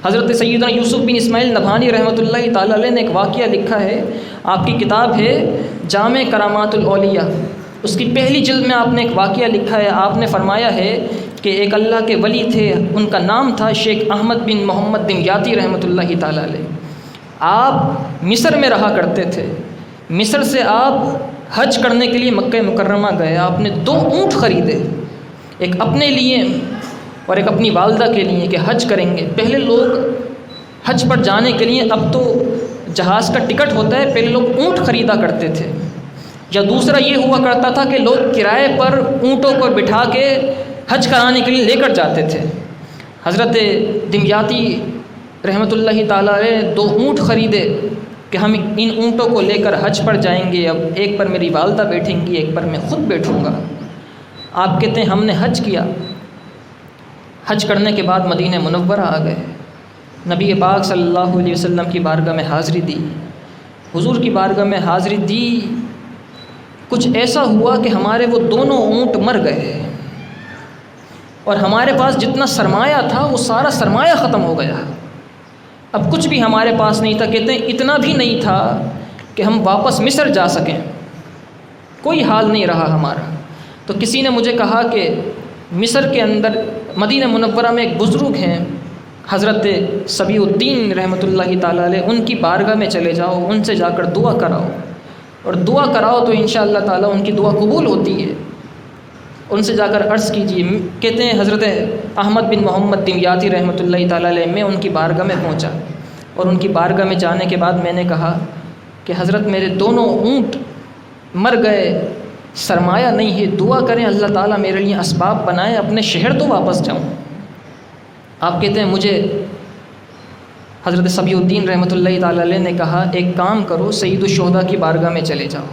حضرت سیدنا یوسف بن اسماعیل نبھانی رحمۃ اللہ تعالی علیہ نے ایک واقعہ لکھا ہے، آپ کی کتاب ہے جامع کرامات الاولیاء، اس کی پہلی جلد میں آپ نے ایک واقعہ لکھا ہے۔ آپ نے فرمایا ہے کہ ایک اللہ کے ولی تھے، ان کا نام تھا شیخ احمد بن محمد دمیاطی رحمۃ اللہ تعالی علیہ۔ آپ مصر میں رہا کرتے تھے، مصر سے آپ حج کرنے کے لیے مکہ مکرمہ گئے۔ آپ نے 2 اونٹ خریدے، ایک اپنے لیے اور ایک اپنی والدہ کے لیے کہ حج کریں گے۔ پہلے لوگ حج پر جانے کے لیے، اب تو جہاز کا ٹکٹ ہوتا ہے، پہلے لوگ اونٹ خریدا کرتے تھے، یا دوسرا یہ ہوا کرتا تھا کہ لوگ کرائے پر اونٹوں کو بٹھا کے حج کرانے کے لیے لے کر جاتے تھے۔ حضرت دمیاطی رحمۃ اللہ تعالیٰ علیہ 2 اونٹ خریدے کہ ہم ان اونٹوں کو لے کر حج پر جائیں گے، اب ایک پر میری والدہ بیٹھیں گی، ایک پر میں خود بیٹھوں گا۔ آپ کہتے ہیں ہم نے حج کیا، حج کرنے کے بعد مدینہ منورہ آ گئے، نبی پاک صلی اللہ علیہ وسلم کی بارگاہ میں حاضری دی، حضور کی بارگاہ میں حاضری دی۔ کچھ ایسا ہوا کہ ہمارے وہ دونوں اونٹ مر گئے، اور ہمارے پاس جتنا سرمایہ تھا وہ سارا سرمایہ ختم ہو گیا، اب کچھ بھی ہمارے پاس نہیں تھا۔ کہتے ہیں اتنا بھی نہیں تھا کہ ہم واپس مصر جا سکیں، کوئی حال نہیں رہا ہمارا۔ تو کسی نے مجھے کہا کہ مصر کے اندر مدینہ منورہ میں ایک بزرگ ہیں حضرت صبی الدین رحمۃ اللہ تعالیٰ علیہ، ان کی بارگاہ میں چلے جاؤ، ان سے جا کر دعا کراؤ، اور دعا کراؤ تو انشاءاللہ تعالیٰ ان کی دعا قبول ہوتی ہے، ان سے جا کر عرض کیجیے۔ کہتے ہیں حضرت احمد بن محمد دمیاطی رحمۃ اللہ تعالیٰ علیہ، میں ان کی بارگاہ میں پہنچا، اور ان کی بارگاہ میں جانے کے بعد میں نے کہا کہ حضرت میرے دونوں اونٹ مر گئے، سرمایہ نہیں ہے، دعا کریں اللہ تعالیٰ میرے لیے اسباب بنائے، اپنے شہر تو واپس جاؤں۔ آپ کہتے ہیں مجھے حضرت صبی الدین رحمۃ اللہ تعالیٰ علیہ نے کہا ایک کام کرو، سید الشہداء کی بارگاہ میں چلے جاؤ،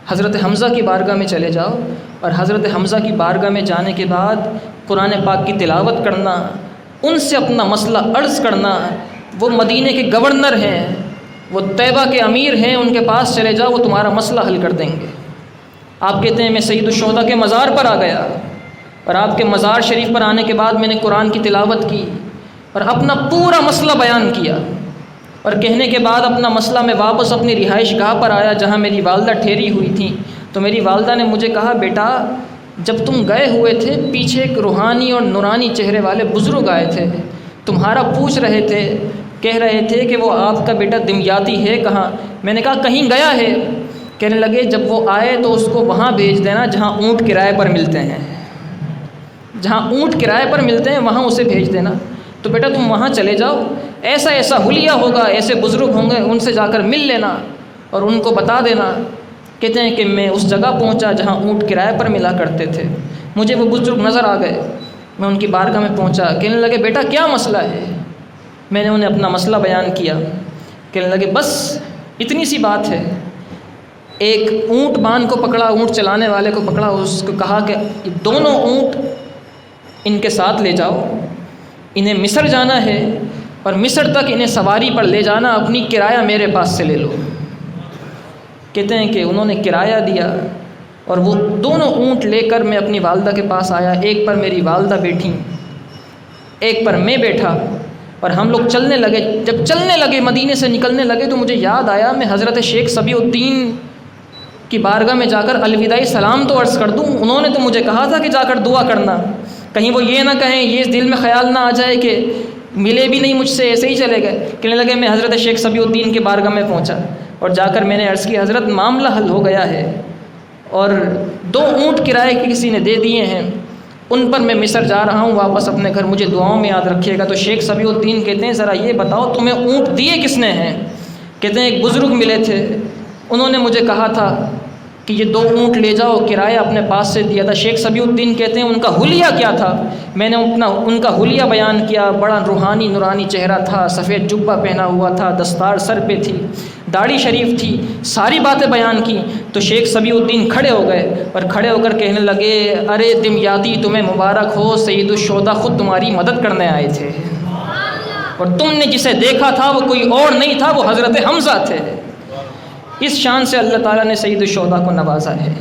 حضرت حمزہ کی بارگاہ میں چلے جاؤ، اور حضرت حمزہ کی بارگاہ میں جانے کے بعد قرآن پاک کی تلاوت کرنا، ان سے اپنا مسئلہ عرض کرنا۔ وہ مدینے کے گورنر ہیں، وہ طیبہ کے امیر ہیں، ان کے پاس چلے جاؤ، وہ تمہارا مسئلہ حل کر دیں گے۔ آپ کہتے ہیں میں سید الشہداء کے مزار پر آ گیا، اور آپ کے مزار شریف پر آنے کے بعد میں نے قرآن کی تلاوت کی اور اپنا پورا مسئلہ بیان کیا، اور کہنے کے بعد اپنا مسئلہ میں واپس اپنی رہائش گاہ پر آیا جہاں میری والدہ ٹھہری ہوئی تھی۔ تو میری والدہ نے مجھے کہا بیٹا جب تم گئے ہوئے تھے پیچھے ایک روحانی اور نورانی چہرے والے بزرگ آئے تھے، تمہارا پوچھ رہے تھے، کہہ رہے تھے کہ وہ آپ کا بیٹا دمیاطی ہے کہاں؟ میں نے کہا کہیں گیا ہے۔ کہنے لگے جب وہ آئے تو اس کو وہاں بھیج دینا جہاں اونٹ کرائے پر ملتے ہیں، جہاں اونٹ کرائے پر ملتے ہیں وہاں اسے بھیج دینا۔ تو بیٹا تم وہاں چلے جاؤ، ایسا ایسا حلیہ ہوگا، ایسے بزرگ ہوں گے، ان سے جا کر مل لینا اور ان کو بتا دینا۔ کہتے ہیں کہ میں اس جگہ پہنچا جہاں اونٹ کرائے پر ملا کرتے تھے، مجھے وہ بزرگ نظر آ گئے، میں ان کی بارگاہ میں پہنچا۔ کہنے لگے بیٹا کیا مسئلہ ہے؟ میں نے انہیں اپنا مسئلہ بیان کیا۔ کہنے لگے بس اتنی سی بات ہے، ایک اونٹ بان کو پکڑا، اونٹ چلانے والے کو پکڑا، اس کو کہا کہ دونوں اونٹ ان کے ساتھ لے جاؤ، انہیں مصر جانا ہے اور مصر تک انہیں سواری پر لے جانا، اپنی کرایہ میرے پاس سے لے لو۔ کہتے ہیں کہ انہوں نے کرایہ دیا اور وہ دونوں اونٹ لے کر میں اپنی والدہ کے پاس آیا، ایک پر میری والدہ بیٹھی، ایک پر میں بیٹھا، اور ہم لوگ چلنے لگے۔ جب چلنے لگے مدینے سے نکلنے لگے تو مجھے یاد آیا میں حضرت شیخ صبی الدین کی بارگاہ میں جا کر الوداعی سلام تو عرض کر دوں، انہوں نے تو مجھے کہا تھا کہ جا کر دعا کرنا، کہیں وہ یہ نہ کہیں، یہ دل میں خیال نہ آ جائے کہ ملے بھی نہیں مجھ سے، ایسے ہی چلے گئے۔ کہنے لگے میں حضرت شیخ صبی الدین کی بارگاہ میں پہنچا اور جا کر میں نے عرض کی حضرت معاملہ حل ہو گیا ہے، اور 2 اونٹ کرائے کے کسی نے دے دیے ہیں، ان پر میں مصر جا رہا ہوں واپس اپنے گھر، مجھے دعاؤں میں یاد رکھیے گا۔ تو شیخ صبی الدین کہتے ہیں ذرا یہ بتاؤ تمہیں اونٹ دیے کس نے ہیں؟ کہتے ہیں ایک بزرگ ملے تھے، انہوں نے مجھے کہا تھا کہ یہ 2 اونٹ لے جاؤ، کرایہ اپنے پاس سے دیا تھا۔ شیخ صبی الدین کہتے ہیں ان کا حلیہ کیا تھا؟ میں نے ان کا حلیہ بیان کیا، بڑا روحانی نورانی چہرہ تھا، سفید جبہ پہنا ہوا تھا، دستار سر پہ تھی، داڑھی شریف تھی، ساری باتیں بیان کی۔ تو شیخ صبی الدین کھڑے ہو گئے اور کھڑے ہو کر کہنے لگے ارے دمیاطی تمہیں مبارک ہو، سید الشہداء خود تمہاری مدد کرنے آئے تھے، اور تم نے جسے دیکھا تھا وہ کوئی اور نہیں تھا، وہ حضرت حمزہ تھے۔ اس شان سے اللہ تعالیٰ نے سید الشہداء کو نوازا ہے۔